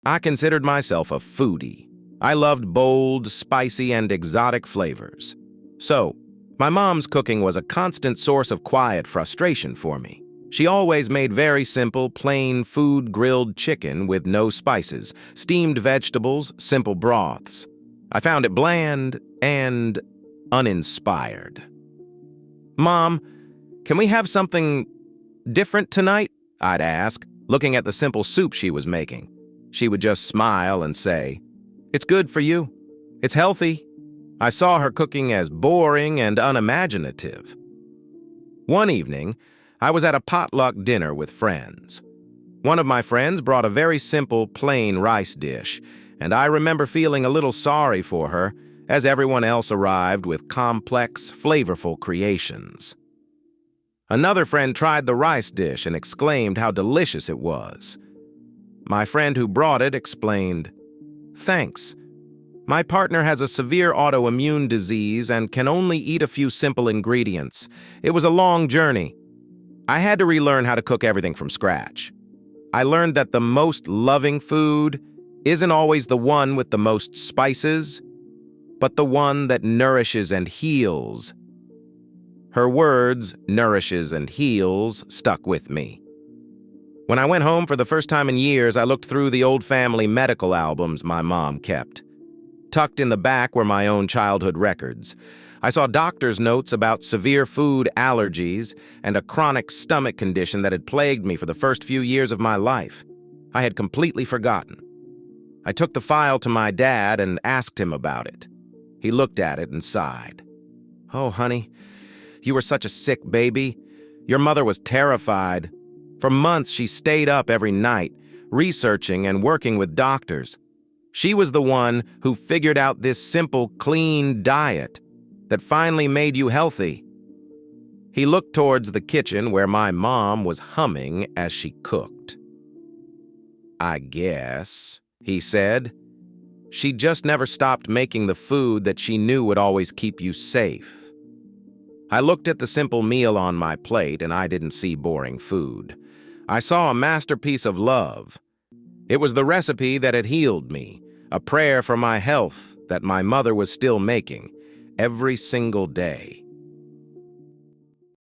I considered myself a foodie. I loved bold, spicy, and exotic flavors. So, my mom's cooking was a constant source of quiet frustration for me. She always made very simple, plain food grilled chicken with no spices, steamed vegetables, simple broths. I found it bland and uninspired. "Mom, can we have something different tonight?" I'd ask, looking at the simple soup she was making. She would just smile and say, "It's good for you. It's healthy." I saw her cooking as boring and unimaginative. One evening, I was at a potluck dinner with friends. One of my friends brought a very simple, plain rice dish, and I remember feeling a little sorry for her as everyone else arrived with complex, flavorful creations. Another friend tried the rice dish and exclaimed how delicious it was. My friend who brought it explained, "Thanks. My partner has a severe autoimmune disease and can only eat a few simple ingredients. It was a long journey. I had to relearn how to cook everything from scratch. I learned that the most loving food isn't always the one with the most spices, but the one that nourishes and heals." Her words, "nourishes and heals," stuck with me. When I went home for the first time in years, I looked through the old family medical albums my mom kept. Tucked in the back were my own childhood records. I saw doctor's notes about severe food allergies and a chronic stomach condition that had plagued me for the first few years of my life. I had completely forgotten. I took the file to my dad and asked him about it. He looked at it and sighed. "Oh, honey, you were such a sick baby. Your mother was terrified. For months, she stayed up every night, researching and working with doctors. She was the one who figured out this simple, clean diet that finally made you healthy." He looked towards the kitchen where my mom was humming as she cooked. "I guess," he said, "she just never stopped making the food that she knew would always keep you safe." I looked at the simple meal on my plate and I didn't see boring food. I saw a masterpiece of love. It was the recipe that had healed me, a prayer for my health that my mother was still making every single day.